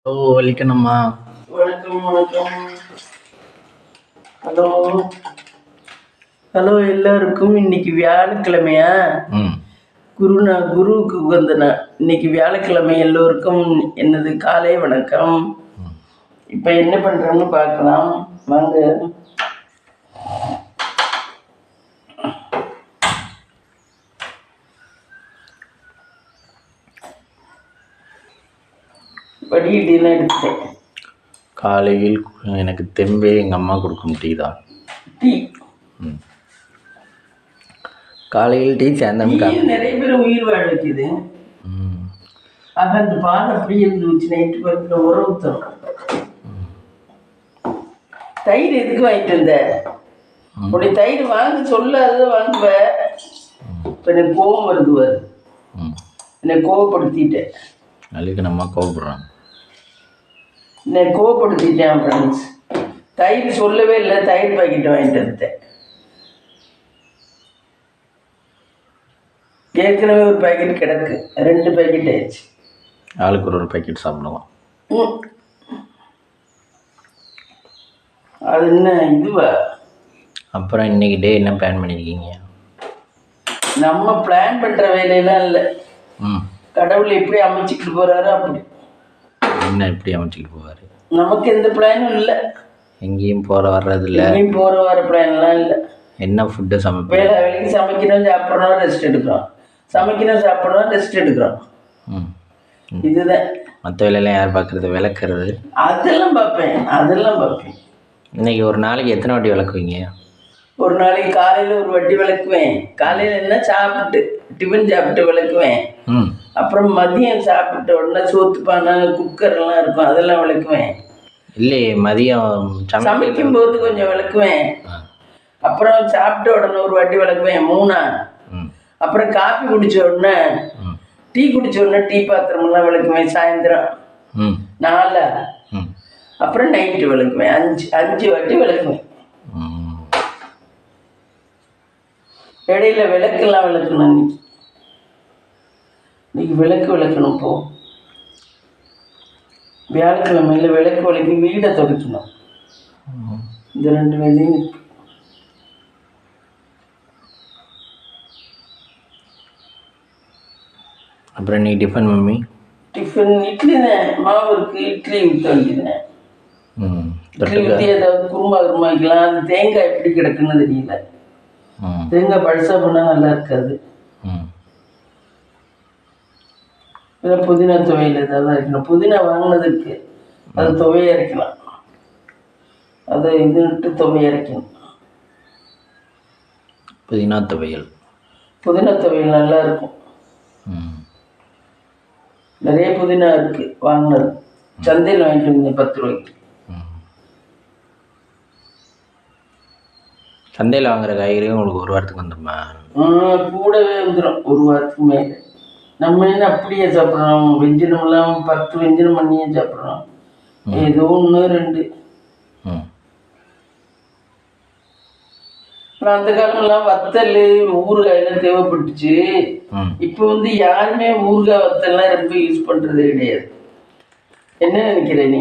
ஓ வலிக்கணுமா? வணக்கம் வணக்கம். Hello hello எல்லாருக்கும். இன்னைக்கு வியாழக்கிழமையா? ம் குருவுக்கு உகந்த இன்னைக்கு வியாழக்கிழமை. எல்லோருக்கும் என்னது காலை வணக்கம். இப்போ என்ன பண்ணுறோம்னு பார்க்கலாம் வாங்க. வடிகட்டிலாம் எடுத்துட்டேன். காலையில் எனக்கு தெம்பே எங்கள் அம்மா கொடுக்கும் டீ தான். டீ காலையில் டீ சேர்ந்தம் நிறைய பேர் உயிர் வாழ வைக்குது. ஆக அந்த பால் அப்படியே இருந்துச்சு. நைட்டு பக்கத்தில் உர ஊற்றணும். தயிர் எதுக்கு வாங்கிட்டு வந்த? உடைய தயிர் வாங்க சொல்லாத வாங்குவேன். இப்போ எனக்கு கோபம் வருது. என்னை கோவப்படுத்திட்டேன். அதுக்கு நம்ம கோவப்படுறாங்க. என்னை கோவப்படுத்திட்டேன் ஃப்ரெண்ட்ஸ். தயிர் சொல்லவே இல்லை. தயிர் பாக்கெட்டை வாங்கிட்டு வந்துட்டேன். ஏற்கனவே ஒரு பாக்கெட் கிடக்கு. 2 பாக்கெட் ஆயிடுச்சு. ஆளுக்கு ஒரு பாக்கெட் சாப்பிடுவோம். அது என்ன இதுவா? அப்புறம் இன்னைக்கு டே என்ன பிளான் பண்ணியிருக்கீங்க? நம்ம பிளான் பண்ணுற வேலையெல்லாம் இல்லை. கடவுள் எப்படி அமைச்சிக்கிட்டு போகிறாரோ அப்படி. என்ன எப்படி அமைச்சிக்கிட்டு போவார்? நமக்கு எந்த பிளானும் இல்லை. எங்கேயும் போகிற வர்றது இல்லை. எங்கேயும் போகிற வர பிளான்லாம் இல்லை. என்ன ஃபுட்டு சமைப்பேன்? வேலைக்கு சமைக்கணும், சாப்பிட்றோம், ரெஸ்ட் எடுக்கிறோம். சமைக்கணும், சாப்பிட்றோம், ரெஸ்ட் எடுக்கிறோம். இதுதான். மற்ற வேலையெல்லாம் யார் பார்க்குறது? விளக்குறது அதெல்லாம் பார்ப்பேன். இன்னைக்கு ஒரு நாளைக்கு எத்தனை வாட்டி விளக்குவீங்க? ஒரு நாளைக்கு காலையில் ஒரு வாட்டி விளக்குவேன். காலையில் என்ன சாப்பிட்டு டிஃபன் சாப்பிட்டு விளக்குவேன். அப்புறம் மதியம் சாப்பிட்ட உடனே சோத்துப்பானை குக்கர்லாம் இருக்கும், அதெல்லாம் விளக்குவேன். இல்லையே, மதியம் சமைக்கும் போது கொஞ்சம் விளக்குவேன். அப்புறம் சாப்பிட்ட உடனே ஒரு வாட்டி விளக்குவேன். 3. அப்புறம் காப்பி குடிச்ச உடனே, டீ குடிச்ச உடனே டீ பாத்திரமெல்லாம் விளக்குவேன். சாயந்தரம் 4. அப்புறம் நைட்டு விளக்குவேன். 5 வாட்டி விளக்குவேன். இடையில விளக்கெல்லாம் விளக்கணும். இன்னைக்கு விளக்கணும். போ வியாழக்கிழமையில் விளக்கு விளக்கி வீடை துடைக்கணும். இந்த 2 வேலையும் இருக்கு. அப்புறம் இன்னைக்கு டிஃபன் மம்மி? டிஃபன் இட்லி தான். மாவு இருக்கு, இட்லி ஊற்ற வேண்டியதுதான். இட்லி ஊற்றி ஏதாவது குருமா வைக்கலாம். அது தேங்காய் எப்படி கிடக்குன்னு தெரியல. தேங்காய் பழசா பண்ணால் நல்லா இருக்காது. இல்லை புதினா துவையல் ஏதாவது அரைக்கணும். புதினா வாங்கினதுக்கு அது துவையை அரைக்கலாம். அதை இதுன்ட்டு துவையை அரைக்கணும். புதினா துவையல் நல்லா இருக்கும். நிறைய புதினா இருக்கு வாங்கினது. சந்தையில் வாங்கிட்டு வந்தேன் 10 ரூபாய்க்கு. சந்தையில் வாங்குற காய்கறியும் உங்களுக்கு ஒரு வாரத்துக்கு வந்துடுமா? கூடவே வந்துடும். ஒரு வாரத்துக்கு மேலே. நம்ம என்ன அப்படியே சாப்பிட்றோம்? வெஞ்சனமெல்லாம் 10 வெஞ்சனம் பண்ணியே சாப்பிட்றோம். ஏதோ 1 2. அந்த காலமெல்லாம் வத்தல் ஊறுகாயெல்லாம் தேவைப்பட்டுச்சு. இப்போ யாருமே ஊறுகாய் வத்தல்லாம் ரொம்ப யூஸ் பண்ணுறதே கிடையாது. என்ன நினைக்கிற நீ?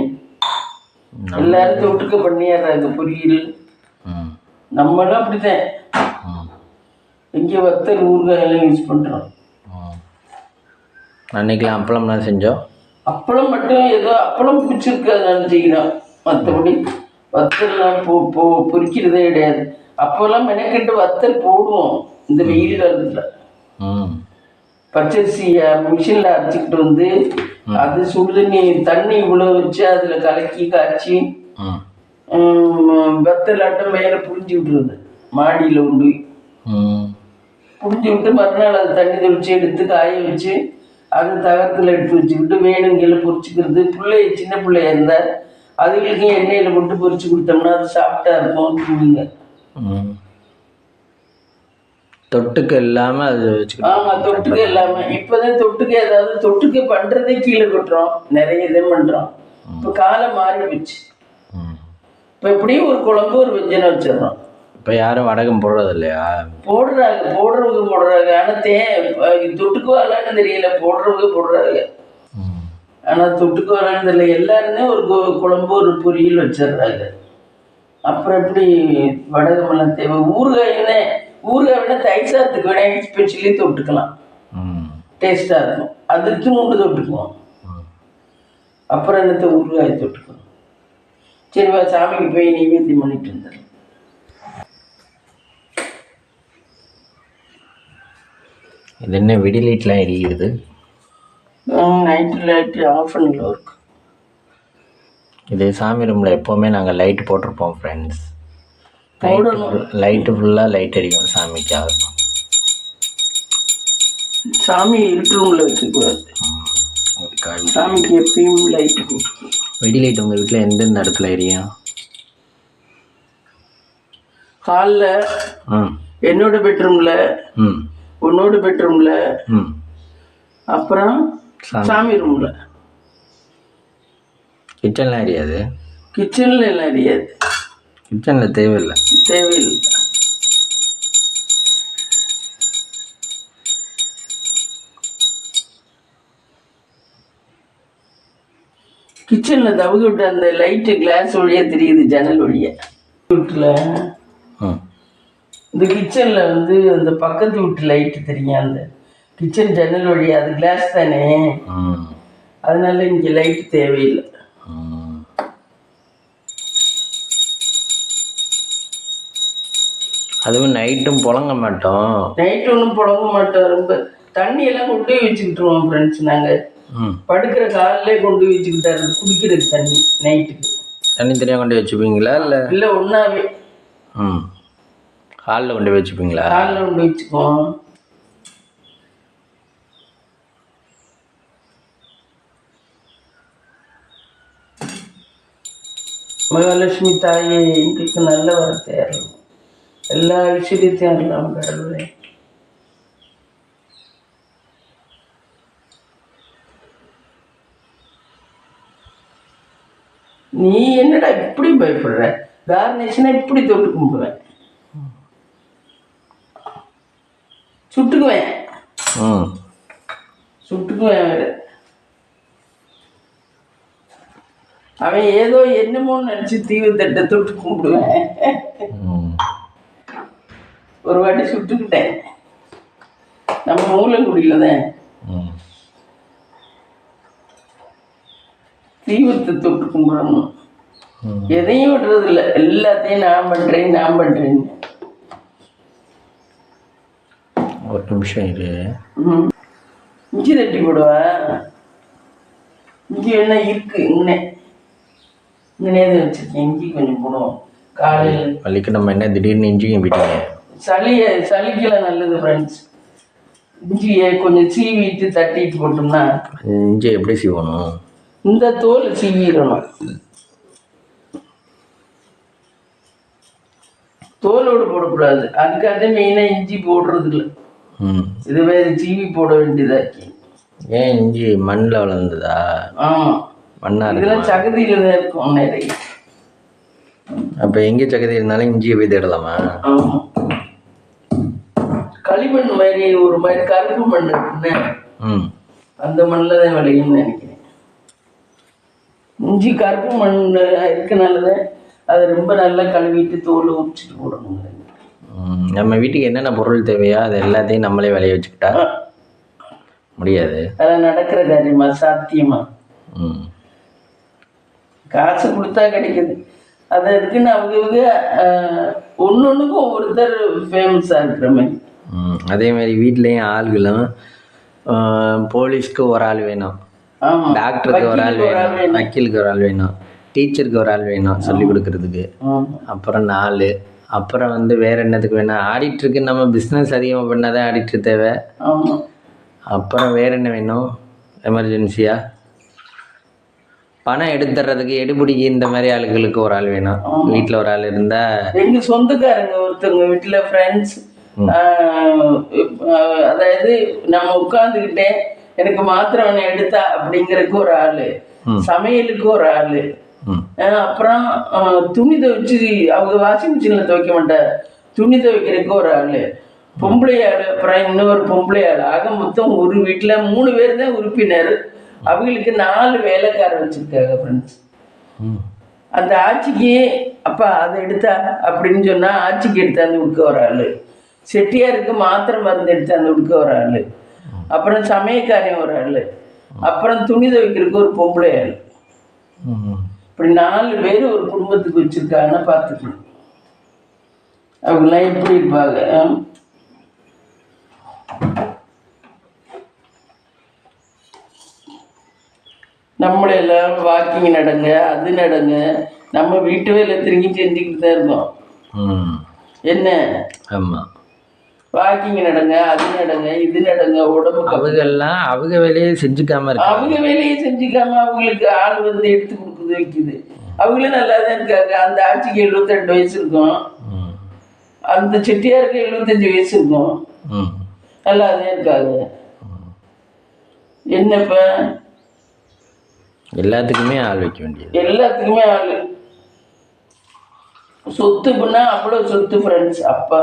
எல்லாரும் தொட்டுக்க பண்ணிடுறாங்க பொரியல். நம்மளும் அப்படித்தான். எங்கே வத்தல் ஊறுகாயெல்லாம் யூஸ் பண்ணுறோம். அன்னைக்கெல்லாம் அப்பளம்லாம் செஞ்சோம். அப்பளம் மட்டும் ஏதோ அப்பளம் பிடிச்சிருக்காது நினச்சிக்கிறோம். மற்றபடி வத்தல்லாம் பொரிக்கிறதே கிடையாது. அப்போல்லாம் மெனக்கெட்டு வத்தல் போடுவோம். இந்த வெயில் காலத்தில் பச்சரிசியை மிஷினில் அரைச்சிக்கிட்டு அது தண்ணி இவ்வளோ வச்சு அதில் கலக்கி காய்ச்சி வத்தலாட்டம் மேலே புரிஞ்சு விட்டுருது. மாடியில் உண்டு புரிஞ்சு விட்டு மறுநாள் அது தண்ணி தெளிச்சு எடுத்து காய வச்சு அது தகரத்தில் எடுத்து வச்சுக்கிட்டு வேணுங்கையில் பொரிச்சுக்கிறது. சின்ன பிள்ளையா இருந்தால் அதுகளுக்கு எண்ணெயில் போட்டு பொரிச்சு கொடுத்தோம்னா அது சாப்பிட்டா இருக்கும். தூங்குங்க. தொட்டுக்க இல்லாமல் அது வச்சுக்கிட்டு. ஆமாம், தொட்டுக்க இல்லாமல். இப்போதான் தொட்டுக்க ஏதாவது தொட்டுக்க பண்ணுறதே கீழே கொட்டுறோம். நிறைய இதை பண்ணுறோம். இப்போ காலம் மாறி போச்சு. இப்போ எப்படியும் ஒரு குழம்பு ஒரு வெஞ்சனை வச்சிடறோம். இப்போ யாரும் வடகம் போடுறது இல்லையா? போடுறவங்க. ஆனால் தொட்டுக்குவாங்கன்னு தெரியல. போடுறவங்க. ஆனால் தொட்டுக்கு வரான்னு தெரியல. எல்லாருமே ஒரு குழம்பு ஒரு பொரியல் வச்சிடுறாங்க. அப்புறம் எப்படி வடகமெல்லாம் தேவை? ஊறுகாய்னே ஊறுகாய் வேணா தயிர் சாதத்துக்கு வேணா ஸ்பெஷலி தொட்டுக்கலாம், டேஸ்ட்டாக இருக்கும். அதுக்கு மூண்டு தொட்டுக்குவோம். அப்புறம் என்னத்தை ஊறுகாய் தொட்டுக்கணும். சரிவா, சாமிக்கு போய் நைவேத்தியம் பண்ணிட்டு இருந்தேன். இது என்ன வெடி லைட்லாம் எரியுது? நைட்டு லைட்டு ஆஃப் பண்ணல ஒர்க். இது சாமி ரூமில் எப்போவுமே நாங்கள் லைட்டு போட்டிருப்போம் ஃப்ரெண்ட்ஸ். லைட்டு ஃபுல்லாக லைட் அடிக்கும் சாமிக்காக. சாமி இருட்டு ரூமில் வைக்கக்கூடாது, சாமிக்கு எப்பயும் லைட்டு போட்டுருக்கோம். வெடி லைட் உங்கள் வீட்டில் எந்தெந்த இடத்துல எரியும்? ஹாலில், என்னோட பெட்ரூமில், உன்னோட பெட்ரூமில், அப்புறம் சாமி ரூமில். கிச்சன்லாம் எரியாது? கிச்சனில் எல்லாம் எரியாது. கிச்சனில் தேவையில்லை. கிச்சனில் தவுக விட்டு அந்த லைட்டு கிளாஸ் வழியாக தெரியுது, ஜன்னல் வழியாக. வீட்டில் இந்த கிச்சனில் வந்து அந்த பக்கத்து வீட்டு லைட்டு தெரியும், அந்த கிச்சன் ஜன்னல் வழியாக. அது கிளாஸ் தானே, அதனால இங்கே லைட்டு தேவையில்லை. அதுவும் நைட்டும் புழங்க மாட்டோம். நைட்டு ஒன்றும் புழங்க மாட்டோம். ரொம்ப தண்ணியெல்லாம் கொண்டு போய் வச்சுக்கிட்டுருவோம் ஃப்ரெண்ட்ஸ். நாங்கள் படுக்கிற காலிலே கொண்டு போய் வச்சுக்கிட்டாரு குடிக்கிறது தண்ணி. நைட்டுக்கு தண்ணி தனியாக கொண்டு வச்சுப்பீங்களா? இல்லை ஒன்றாவே ஹாலில் கொண்டு வச்சுப்பீங்களா? ஹாலில் கொண்டு வச்சுக்குவோம். மகாலட்சுமி தாயே எங்களுக்கு நல்ல வார்த்தை அருளும், எல்லா விஷயத்தையும் அருளாம் கடவுளே. நீ என்னடா இப்படி பயப்படுற? கார்னேஷனை இப்படி தொட்டு கும்பிடுவேன், சுட்டுக்குவேன். அவன் ஏதோ என்னமோன்னு நினச்சி தீவத்தட்டை தொட்டு கும்பிடுவேன். ஒரு வாட்டி சுட்டுக்கிட்டேன், நம்ம மூலங்குடியில் தான். தீவத்தை தொட்டு கும்பிடணும், எதையும் விடுறதில்ல, எல்லாத்தையும் நான் பண்ணுறேன். ஒரு நிமிஷம் இரு. இஞ்சி தட்டி போடுவா. இஞ்சி என்ன இருக்கு, இங்கனே வச்சுருக்கேன். இஞ்சி கொஞ்சம் போடுவோம் காலையில். பள்ளிக்கு நம்ம என்ன திடீர்னு இஞ்சியும் விட்டீங்க? சளிக்கெல்லாம் நல்லது ஃப்ரெண்ட்ஸ். இஞ்சியை கொஞ்சம் சீவிட்டு தட்டிட்டு போட்டோம்னா. இஞ்சி எப்படி சீவணும்? இந்த தோல் சீவிடணும், தோலோடு போடக்கூடாது. அதுக்காக மெயினாக இஞ்சி போடுறது இல்லை, இது வேறு சீவி போட வேண்டியதாக்கி. ஏன் இஞ்சி மண்ணில் வளர்ந்ததா? ஆமாம், மண்ணாக இதெல்லாம் சகதியில் தான் இருக்கும் நிறைய. அப்போ எங்கே சகதி இருந்தாலும் இஞ்சியை போய் தேடலாமா? ஆமாம், களிமண் மாதிரி ஒரு மாதிரி கருப்பு மண் இருக்குன்னு, அந்த மண்ணில் தான் விளையும்னு நினைக்கிறேன். இஞ்சி கருப்பு மண் இருக்கனாலதான் அதை ரொம்ப நல்லா கழுவிட்டு தோலை உரிச்சிட்டு போடணும். நம்ம வீட்டுக்கு என்னென்ன பொருள் தேவையோ அது எல்லாத்தையும் நம்மளே விளைய வச்சுக்கிட்டா முடியாது. அதெல்லாம் நடக்கிற காரியமா? சாத்தியமா? காசு கொடுத்தா கிடைக்குது. அது இருக்குன்னு அவங்க ஒன்னொன்றுக்கும் ஒவ்வொருத்தர் ஃபேமஸாக இருக்கிற மாதிரி. அதே மாதிரி வீட்லேயும் ஆள்களும் போலீஸ்க்கு ஒரு ஆள் வேணும், டாக்டருக்கு ஒரு ஆள் வேணும், வக்கீலுக்கு ஒரு ஆள் வேணும், டீச்சருக்கு ஒரு ஆள் வேணும் சொல்லிக் கொடுக்கறதுக்கு. அப்புறம் 4 அப்புறம் வந்து வேறு என்னத்துக்கு வேணும்? ஆடிட்டருக்கு நம்ம பிஸ்னஸ் அதிகமாக பண்ணால் தான் ஆடிட்டர் தேவை. அப்புறம் வேறு என்ன வேணும்? எமர்ஜென்சியாக பணம் எடுத்துறதுக்கு எடுபிடிக்கு இந்த மாதிரி ஆளுகளுக்கு ஒரு ஆள் வேணும். வீட்டில் ஒரு ஆள் இருந்தால். எங்கள் சொந்தக்காரங்க ஒருத்தவங்க வீட்டில் ஃப்ரெண்ட்ஸ், அதாவது நம்ம உட்காந்துக்கிட்டே எனக்கு மாத்திரம் ஒன்று எடுத்தா அப்படிங்கிறதுக்கு ஒரு ஆள், சமையலுக்கு ஒரு ஆள், அப்புறம் துணி துவைச்சு அவங்க வாஷிங் மிஷினில் துவைக்க மாட்டார், துணி துவைக்கிறதுக்கு ஒரு ஆள், பொம்பளை ஆள், அப்புறம் இன்னொரு பொம்பளை ஆள். ஆக மொத்தம் ஒரு வீட்டில் 3 பேர் தான் உறுப்பினர். அவங்களுக்கு 4 வேலைக்காரர் வச்சுருக்காங்க ஃப்ரெண்ட்ஸ். அந்த ஆட்சிக்கு அப்பா அதை எடுத்தா அப்படின்னு சொன்னால் ஆட்சிக்கு எடுத்தாந்து கொடுக்க ஒரு ஆள், செட்டியாருக்கு மாத்திரை மருந்து எடுத்தாந்து கொடுக்க ஒரு ஆள், அப்புறம் சமயக்காரன் ஒரு ஆள், அப்புறம் துணி துவைக்கிறதுக்கு ஒரு பொம்பளை ஆள். இப்படி 4 பேர் ஒரு குடும்பத்துக்கு வச்சுருக்காங்கன்னா பார்த்துக்கணும் அவங்களாம் எப்படி இருப்பாங்க. நம்மளெல்லாம் வாக்கிங் நடங்க, அது நடங்க, நம்ம வீட்டு வேலை திரும்பி செஞ்சுக்கிட்டு தான் இருக்கோம். என்ன ஆமாம், வாக்கிங் நடங்க, அது நடங்க, இது நடங்க, உடம்புக்கு அவங்கெல்லாம் அவங்க வேலையை செஞ்சுக்காம இருக்கு. அவங்க வேலையை செஞ்சுக்காம அவங்களுக்கு ஆள் வந்து எடுத்து கொடுக்குது வைக்குது. அவங்களும் நல்லா தான் இருக்காங்க. அந்த ஆட்சிக்கு 72 வயசு இருக்கும், அந்த செட்டியாருக்கு 75 வயசு இருக்கும், நல்லா தான் இருக்காங்க. என்னப்ப எல்லாத்துக்குமே ஆள் வைக்க வேண்டியது, எல்லாத்துக்குமே ஆள். சொத்து பண்ணா அவ்வளோ சொத்து ஃப்ரெண்ட்ஸ். அப்பா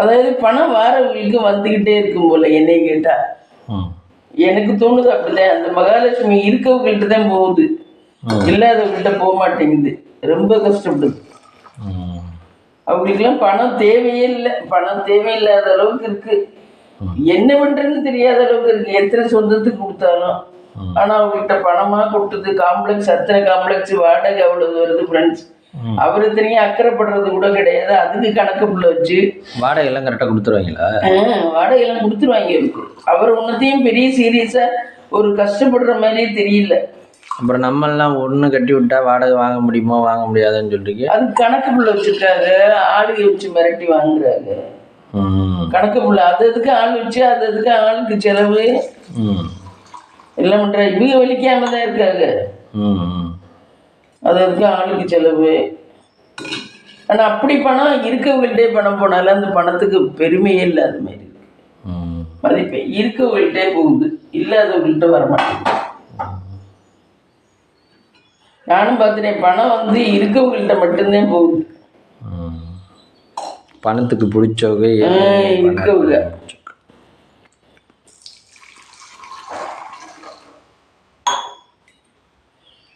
அதாவது பணம் வாரவங்களுக்கு வந்துக்கிட்டே இருக்கும் போல என்னை கேட்டா. எனக்கு தோணுது அப்படிதான். அந்த மகாலட்சுமி இருக்கவங்கள்ட்ட தான் போகுது, இல்லாதவங்கள்ட்ட போக மாட்டேங்குது. ரொம்ப கஷ்டப்படுது. அவங்களுக்குலாம் பணம் தேவையே இல்லை, பணம் தேவையில்லாத அளவுக்கு இருக்கு. என்ன பண்றதுன்னு தெரியாத அளவுக்கு இருக்கு. எத்தனை சொந்தத்துக்கு கொடுத்தாலும். ஆனா அவங்ககிட்ட பணமா கொடுத்தது காம்ப்ளெக்ஸ், அத்தனை காம்ப்ளெக்ஸ் வாடகை அவ்வளவு வருது ஃப்ரெண்ட்ஸ். அவரு தெரியும் அக்கறைப்படுறது கூட கிடையாது. அதுக்கு கணக்கு புள்ள வச்சு வாடகை எல்லாம் கரெக்டாக கொடுத்துருவாங்களா? வாடகை எல்லாம் கொடுத்துருவாங்க. இருக்கு அவர் ஒன்னத்தையும் பெரிய சீரியஸா ஒரு கஷ்டப்படுற மாதிரியே தெரியல. அப்புறம் நம்மெல்லாம் ஒன்று கட்டி விட்டா வாடகை வாங்க முடியுமோ வாங்க முடியாதுன்னு சொல்லிட்டு அதுக்கு கணக்கு புள்ள வச்சிருக்காங்க, ஆளுகை வச்சு மிரட்டி வாங்குறாங்க. கணக்கு புள்ள அதுக்கு ஆள் வச்சு அதுக்கு ஆளுக்கு செலவு எல்லாம் பண்ற. இவங்க வலிக்காம தான் இருக்காங்க, அதுக்கு ஆளுக்கு செலவு. ஆனா அப்படி பணம் இருக்கவங்கள்ட்டே பணம் போனாலும் அந்த பணத்துக்கு பெருமையே இல்லை. அது மாதிரி மதிப்பே இருக்கவங்கள்ட்டே போகுது, இல்லாதவங்கள்ட்ட வரமாட்டேங்குது. நானும் பார்த்துட்டேன், பணம் வந்து இருக்கவங்கள்ட்ட மட்டும்தான் போகுது. பணத்துக்கு பிடிச்சவங்க இருக்கவங்க.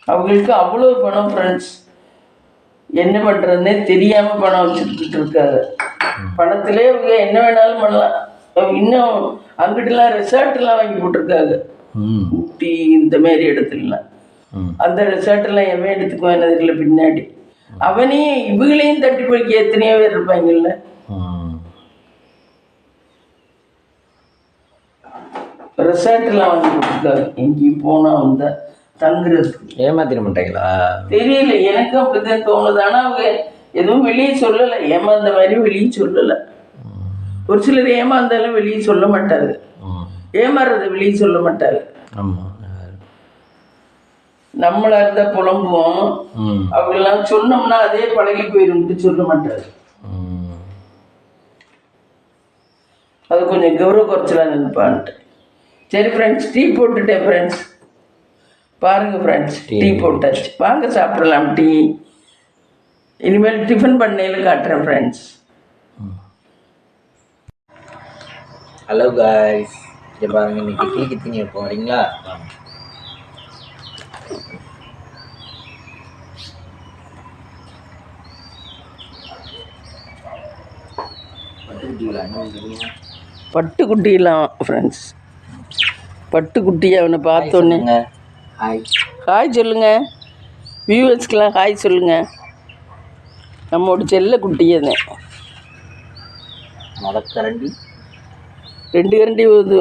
அவங்களுக்கு அவ்வளோ பணம் ஃப்ரெண்ட்ஸ். என்ன பண்ணுறதுன்னே தெரியாமல் பணம் வச்சுக்கிட்டு இருக்காங்க. பணத்திலே அவங்க என்ன வேணாலும் பண்ணலாம். இன்னும் அங்கிட்டலாம் ரெசார்ட்லாம் வாங்கி போட்டிருக்காங்க, ஊட்டி இந்த மாதிரி இடத்துலலாம். அந்த ரெசார்ட்டெல்லாம் எவன் எடுத்துக்குவான் என்ன தெரியல. பின்னாடி அவனே இவங்களையும் தட்டி பழிக்க எத்தனையோ பேர் இருப்பாங்கல்ல. ரெசார்ட்லாம் வாங்கி போட்டிருக்காங்க. எங்கேயும் போனால் வந்த தங்குறதுக்கு. ஏமாத்திட மாட்டாங்களா தெரியல, எனக்கும் அப்படித்தான் தோணுது. ஆனால் அவங்க எதுவும் வெளியே சொல்லலை, ஏமாந்த மாதிரி வெளியே சொல்லலை. ஒரு சிலர் ஏமாந்தாலும் வெளியே சொல்ல மாட்டாங்க, ஏமாறுறத வெளியே சொல்ல மாட்டாங்க. நம்மளா இருந்தா புலம்புவோம், அவங்கெல்லாம் சொன்னோம்னா அதே பழகி போயிடும்ட்டு சொல்ல மாட்டாரு. அது கொஞ்சம் கௌரவ குறைச்சலாம் நினைப்பான்ட்டு. சரி ஃப்ரெண்ட்ஸ், டீ போட்டுட்டேன் ஃப்ரெண்ட்ஸ். பாருங்க ஃப்ரெண்ட்ஸ், டீ போட்டாச்சு. வாங்க சாப்பிடலாம் டீ. இனிமேல் டிஃபன் பண்ணையில் காட்டுறேன் ஃப்ரெண்ட்ஸ். ஹலோ காய்ஸ், இங்கே பாருங்க, இன்னைக்கு டீக்கு தீனி வைப்போம் வரீங்களா? பட்டுக்குட்டிலாம் ஃப்ரெண்ட்ஸ், பட்டுக்குட்டி. அவனை பார்த்தோன்னே ஹாய் சொல்லுங்க, வியூவர்ஸ்க்கெலாம் ஹாய் சொல்லுங்க. நம்மோட செல்ல குட்டியது. மதக்கரண்டி 2 கரண்டி போகுது.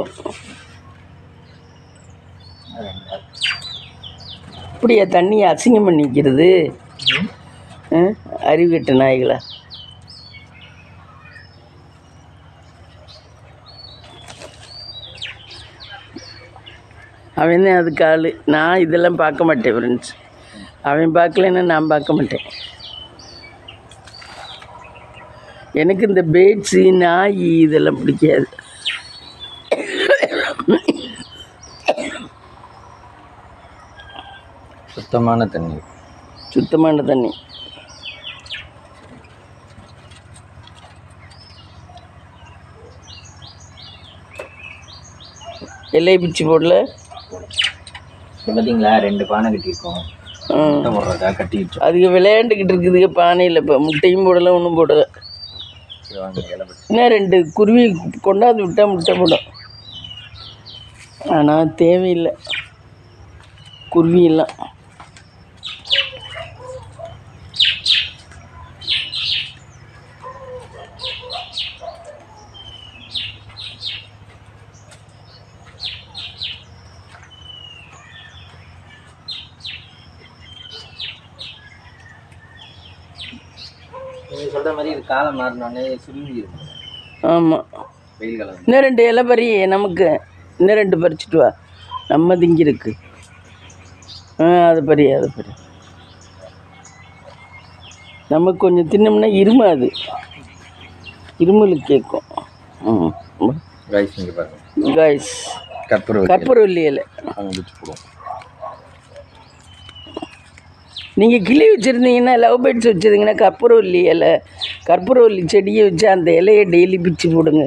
அப்படியா தண்ணியை அசிங்கம் பண்ணிக்கிறது? அறிவு கெட்ட நாய்களா. அவன் தான் அதுக்கு ஆள். நான் இதெல்லாம் பார்க்க மாட்டேன் ஃப்ரெண்ட்ஸ். அவன் பார்க்கலன்னா நான் பார்க்க மாட்டேன். எனக்கு இந்த பேட்ஸு நாய் இதெல்லாம் பிடிக்காது. சுத்தமான தண்ணி, சுத்தமான தண்ணி. எல்லையை பிச்சு போடல. பார்த்தீங்களா 2 பானை கட்டியிருக்கோம். முட்டை போடுறதா கட்டி வச்சோம். அதுக்கு விளையாண்டுக்கிட்டு இருக்குதுங்க பானையில். இப்போ முட்டையும் போடலை, ஒன்றும் போடலை. இன்னும் 2 குருவி கொண்டாந்து விட்டால் முட்டை போடும். ஆனால் தேவையில்லை குருவியெல்லாம். நீங்கள் சொல்கிற மாதிரி இது காலம் மாறினோடனே சுருங்கி இருக்கும். ஆமாம், வெயில் காலம். இன்னும் 2 இலை பறி நமக்கு. இன்னும் 2 பறிச்சுட்டு வா, நம்ம திங்கிருக்கு. அது பறி, அது பறி. நமக்கு கொஞ்சம் தின்னோம்னா இருமாது, இருமலுக்கு கேட்கும். காய்ஸ் நீங்கள் பாருங்கள். காய்ஸ் கற்பூரவல்லி இலை போடுவோம். நீங்கள் கிளி வச்சுருந்தீங்கன்னா, லவ் பேர்ட்ஸ் வச்சுருந்தீங்கன்னா கற்பூரவல்லி இலை, கற்பூரவல்லி செடியை வச்சு அந்த இலையை டெய்லி பிச்சு போடுங்க.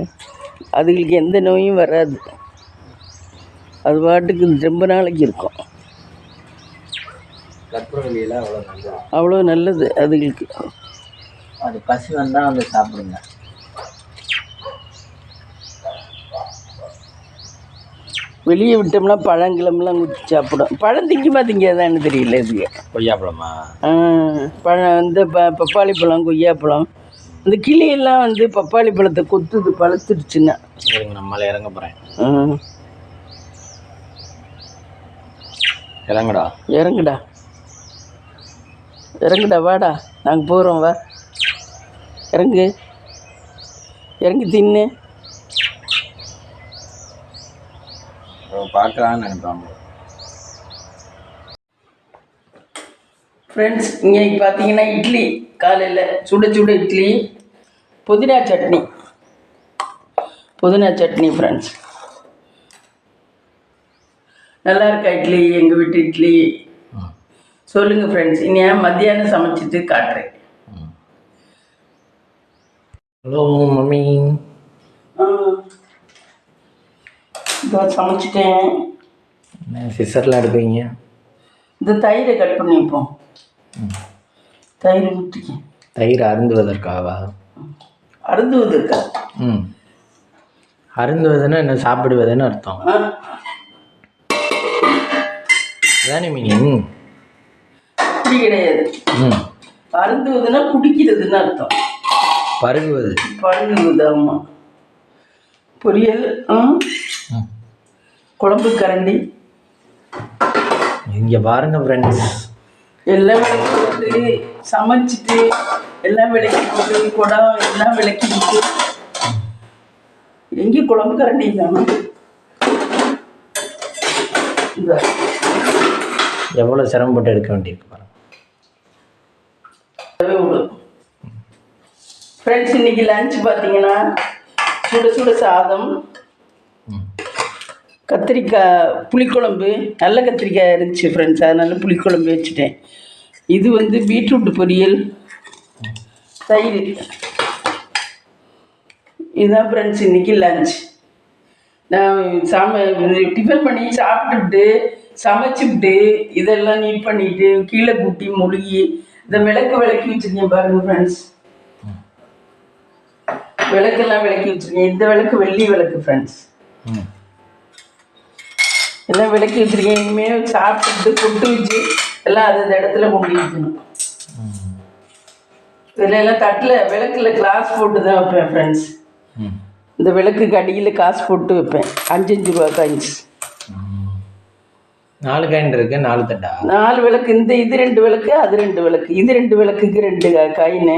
அதுங்களுக்கு எந்த நோயும் வராது. அது பாட்டுக்கு ரொம்ப நாளைக்கு இருக்கும். கற்பூரவல்லியெல்லாம் அவ்வளோ நல்லது. அவ்வளோ நல்லது அதுங்களுக்கு. அது பசி வந்தால் வந்து சாப்பிடுங்க. வெளியே விட்டோம்னா பழங்கிழமெல்லாம் குத்தி சாப்பிடும். பழம் திங்குமா திங்காதான்னு தெரியல இதுக்கு. கொய்யாப்பழமா? பழம் வந்து பப்பாளி பழம், கொய்யாப்பழம். இந்த கிளியெல்லாம் வந்து பப்பாளி பழத்தை கொத்துது பழுத்துடுச்சுன்னா. நம்மளால இறங்க போகிறேன். இறங்குடா இறங்குடா இறங்குடா, வாடா, நாங்கள் போகிறோம், வா இறங்கு, இறங்கி தின்னு. பார்க்கலான்னு நினைப்பாங்க. ஃப்ரெண்ட்ஸ், இங்கே பார்த்தீங்கன்னா இட்லி, காலையில் சுட சுட இட்லி, புதினா சட்னி. புதினா சட்னி ஃப்ரெண்ட்ஸ், நல்லா இருக்கா இட்லி? எங்கள் வீட்டு இட்லி. சொல்லுங்கள் ஃப்ரெண்ட்ஸ். இனி மத்தியானம் சமைச்சிட்டு காட்டுறேன். Hello mummy. இப்போ சமைச்சிட்டேன். சிசர்லாம் எடுப்பீங்க? இந்த தயிரை கட் பண்ணி வைப்போம். தயிர் ஊற்றிக்க. தயிர் அருந்துவதற்காவா? அருந்துவதற்கா? அருந்துவதுன்னா என்ன? சாப்பிடுவதுன்னு அர்த்தம் அதானே மீனிங்? அப்படி கிடையாது. அருந்துவதுன்னா குடிக்கிறதுன்னு அர்த்தம். பருகுவது. பருகுவது, ஆமாம். பொரியல், குழம்பு கரண்டி. இங்கே பாருங்க ஃப்ரெண்ட்ஸ், எல்லாம் விளக்கி போட்டு சமைச்சிட்டு எல்லாம் விளக்கி போட்டு குடம் எல்லாம் விளக்கி விட்டு எங்கேயும் குழம்பு கரண்டி தானே. எவ்வளோ சிரமப்பட்டு எடுக்க வேண்டியிருக்கு பாருங்க. ஃப்ரெண்ட்ஸ், இன்னைக்கு லஞ்ச் பார்த்தீங்கன்னா சுட சுட சாதம், கத்திரிக்காய் புளிக்குழம்பு. நல்ல கத்திரிக்காய் இருந்துச்சு ஃப்ரெண்ட்ஸ், அதனால புளிக்குழம்பு வச்சுட்டேன். இது வந்து பீட்ரூட் பொரியல், தயிர். இதுதான் ஃப்ரெண்ட்ஸ் இன்னைக்கு லஞ்ச். நான் டிஃபன் பண்ணி சாப்பிட்டுட்டு சமைச்சுட்டு இதெல்லாம் நீட் பண்ணிட்டு கீழே கூட்டி மொழுகி இந்த விளக்கி வச்சுருக்கேன் பாருங்க ஃப்ரெண்ட்ஸ். விளக்கெல்லாம் விளக்கி வச்சுருக்கேன். இந்த விளக்கு வெள்ளி விளக்கு ஃப்ரெண்ட்ஸ். எல்லாம் விளக்கி வச்சுருக்கேன். இனிமேல் சாப்பிட்டுட்டு பொட்டு வச்சு எல்லாம் அது இடத்துல கொண்டு வைக்கணும். இதில் எல்லாம் தட்டில் விளக்கில் கிளாஸ் போட்டு தான் வைப்பேன் ஃப்ரெண்ட்ஸ். இந்த விளக்குக்கு அடியில் காசு போட்டு வைப்பேன். 5 ரூபா காயின்ஸ். 4 காயின் இருக்கு. 4 தட்டா? 4 விளக்கு. இந்த இது 2 விளக்கு, அது 2 விளக்கு. இது 2 விளக்குக்கு 2 காயின்னு,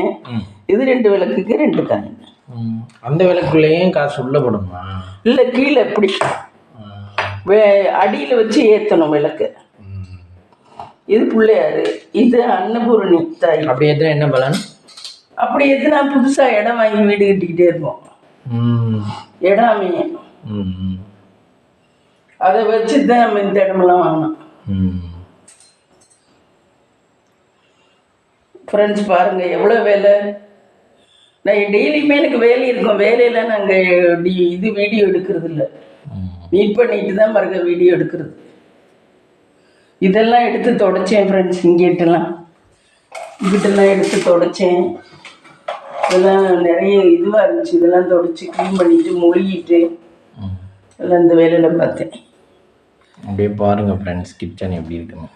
இது 2 விளக்குக்கு 2 காயின். அந்த விளக்குள்ளேயும் காசு உள்ள போடுமா? இல்லை, கீழே எப்படி அடியில் வச்சு ஏற்றணும் விளக்கு. இது பிள்ளையாரு, இது அன்னபூரணி தாய். அப்படி ஏற்றினா என்ன பலன்? அப்படி ஏற்றினா புதுசாக இடம் வாங்கி வீடு கட்டிக்கிட்டே இருப்போம். இடம் அமையும். அதை வச்சு தான் நம்ம இந்த இடமெல்லாம் வாங்கணும். ஃப்ரெண்ட்ஸ் பாருங்கள் எவ்வளோ வேலை. நான் டெய்லியுமே எனக்கு வேலை இருக்கும். வேலையில் நாங்கள் இது வீடியோ எடுக்கிறது இல்லை. நீட் பண்ணிட்டு தான் பாருங்க வீடியோ எடுக்கிறது. இதெல்லாம் எடுத்து தொடச்சேன் ஃப்ரெண்ட்ஸ். இங்கிட்டெல்லாம் எடுத்து தொடச்சேன். இதெல்லாம் நிறைய இதுவாக இருந்துச்சு. இதெல்லாம் தொடச்சி க்ளீன் பண்ணிட்டு மொழிகிட்டு எல்லாம் இந்த வேலையில் பார்த்தேன். அப்படியே பாருங்கள் ஃப்ரெண்ட்ஸ் கிச்சன் எப்படி இருக்குன்னு.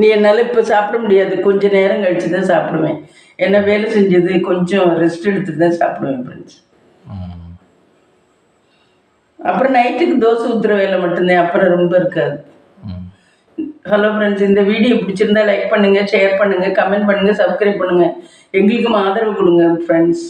நீ என்னால் இப்போ சாப்பிட முடியாது, கொஞ்சம் நேரம் கழிச்சு தான் சாப்பிடுவேன். என்ன வேலை செஞ்சது கொஞ்சம் ரெஸ்ட் எடுத்துட்டு தான் சாப்பிடுவேன் ஃப்ரெண்ட்ஸ். அப்புறம் நைட்டுக்கு தோசை ஊற்றுற வேலை மட்டும்தான், அப்புறம் ரொம்ப இருக்காது. ஹலோ ஃப்ரெண்ட்ஸ், இந்த வீடியோ பிடிச்சிருந்தா லைக் பண்ணுங்கள், ஷேர் பண்ணுங்கள், கமெண்ட் பண்ணுங்கள், சப்ஸ்கிரைப் பண்ணுங்கள். எங்களுக்கும் ஆதரவு கொடுங்க ஃப்ரெண்ட்ஸ்.